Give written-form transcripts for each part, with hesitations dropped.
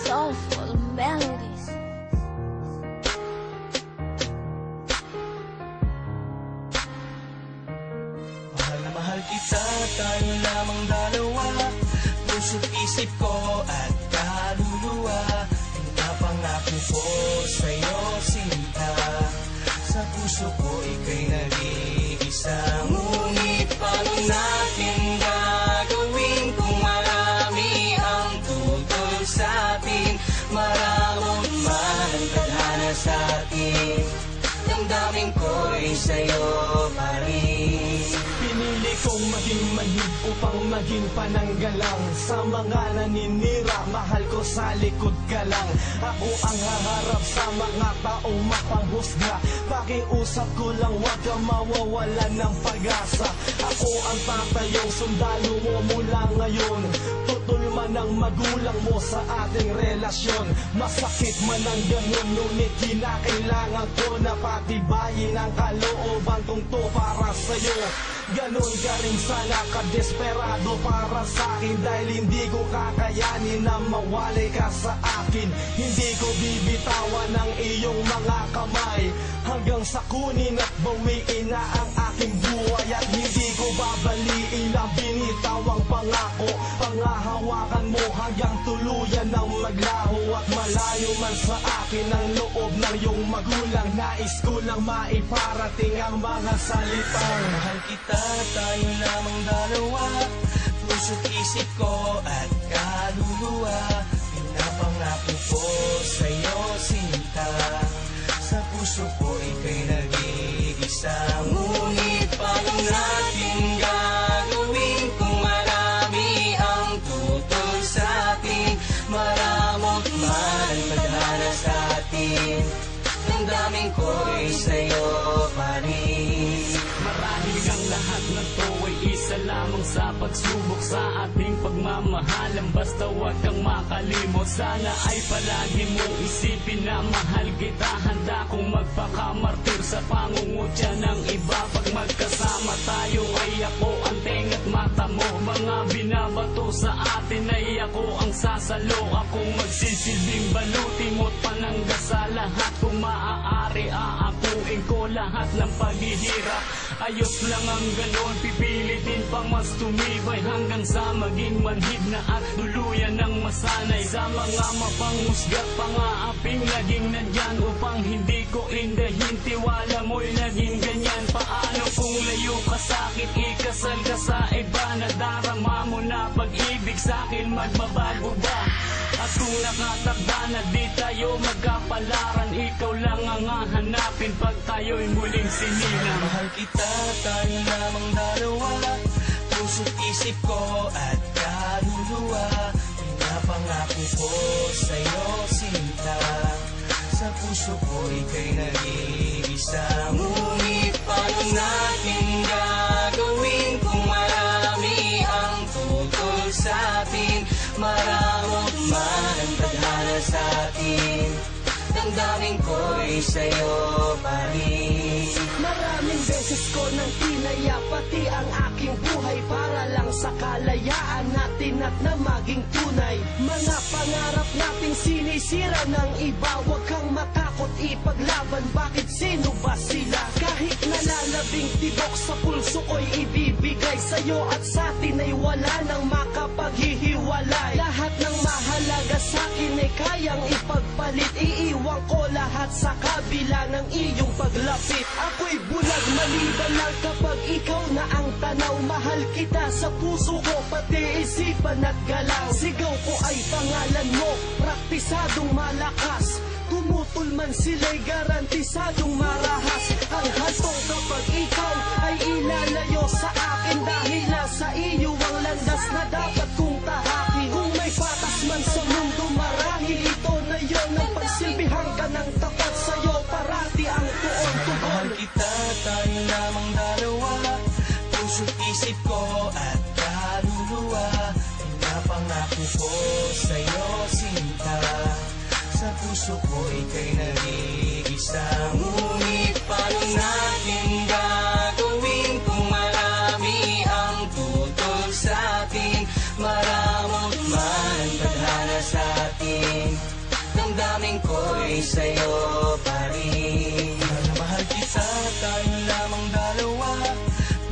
Soulful melodies. Mahal na mahal kita, tayo lamang dalawa. Puso't isip ko at kaluluwa. Pinapangako ko sa'yo, sinta. Sa puso ko ika'y nag-iisa. Ngunit paano natin gagawin kung marami ang tutol sa'tin? Maramot man ang tadhana sa'tin. Damdamin ko'y sa'yo pa rin. Pinili kong maging manhid upang maging pananggalang. Sa mga naninira, mahal ko sa likod ka lang. Ako ang haharap sa mga taong mapanghusga. Pakiusap ko lang, huwag kang mawawalan ng pag-asa. Ako ang tatayong sundalo mo mula ngayon. Tutol man ang magulang mo sa ating relasyon. Masakit man ang ganun, ngunit kinakailangan ko na patibayin ang kalooban kong to para sa'yo. Ganon ka rin sana kadesperado para sa'kin, dahil hindi ko kakayanin na mawalay ka sa akin. Hindi ko bibitawan ang iyong mga kamay hanggang sa kunin at bawiin na ang aking buhay. At hindi ko babaliin ang binitawang pangako. Pangahawakan mo hanggang tuluyan ng maglaho. At malayo man sa akin ang loob ng iyong magulang, nais ko lang maiparating ang mga salitang Mahal kita, tayo lamang dalawa. Puso't isip ko at kaluluwa. Pinapangako ko sa'yo, sinta. Sa puso ko ika'y nag-iisa. Ngunit paano natin gagawin kung marami ang tutol sa'tin? Maramot man ang tadhana sa'tin. Damdamin ko'y sa'yo pa rin. Marahil ang lahat ng to ay isa lamang sa pagsubok sa ating pagmamahalan. Basta huwag kang makalimot, sana ay palagi mo isipin na mahal kita. Handa kong magpakamartir sa pangungutya ng iba. Pag magkasama tayo ay ako ang tenga't mata mo. Mga binabato sa atin ay ako ang sasalo. Akong magsisilbing balutimot panangga sa lahat. Kung maaari aakuin ko lahat ng paghihirap. Ayos lang ang ganon, pipilitin pang mas tumibay hanggang sa maging manhid na at tuluyan ng masanay. Sa mga mapanghusga't pangaaping laging nandyan upang hindi ko indahin. Tiwala mo'y naging ganyan. Paano kung layo ka sa'kin, ikasal ka sa iba? Nadarama mo na pag-ibig sa'kin, magbabago ba? At kung nakatakda na di tayo magkapalaran, ikaw lang ang hahanapin pag tayo'y muling sinilang. Mahal kita, tayo lamang dalawa. Puso't isip ko at kaluluwa. Pinapangako ko sa'yo, sinta. Sa puso ko ika'y nag-iisa. Ngunit paano natin gagawin kung marami ang tutol sa'tin? Maramot man ang tadhana sa'tin. Damdamin ko'y sa'yo pa rin. Maraming beses ko nang tinaya pati ang aking buhay para lang sa kalayaan natin at na maging tunay. Mga pangarap nating sinisira ng iba. Huwag kang matakot ipaglaban, bakit sino ba sila? Kahit nalalabing tibok sa pulso ko'y ibibigay sa'yo, at sa'tin ay wala nang makapaghihiwalay. Lahat ng mahalaga sa'kin ay kayang ipagpalit. Iiwan ko lahat sa kabila ng iyong paglapit. Ako'y bulag maliban lang kapag ikaw na ang tanaw. Mahal kita sa puso ko, pati isipan at galaw. Sigaw ko ay pangalan mo, praktisadong malakas. Tumutol man sila'y garantisadong marahas. Ang hantong kapag ikaw ay ilalayo sa akin, dahil nasa iyo ang landas na dapat kong tahakin. Kung may patas man sa mundo, marahil ito na yon ang pagsilbihan ka ng tapat. Sa'yo parati ang tuon-tugon. Mahal kita, tayo lamang dalawa. Puso't isip ko at kaluluwa. Pinapangako ko sa'yo, sinta. Sa puso ko ika'y nag-iisa. Ngunit paano natin gagawin kung marami ang tutol sa'tin? Marami sa'yo pa rin. Mahal kita, tayo lamang dalawa,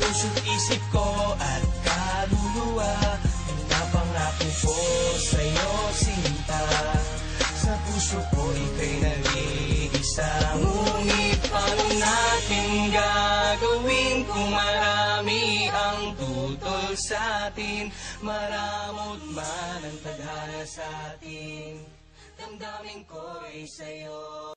puso't isip ko at kaluluwa. Napangako ko sa'yo sinta, sa puso ko ika'y nag-iisa. Ngunit paano natin gagawin kung marami ang tutol sa'tin? Maramot man ang tadhana sa'tin, damdamin ko'y sa'yo.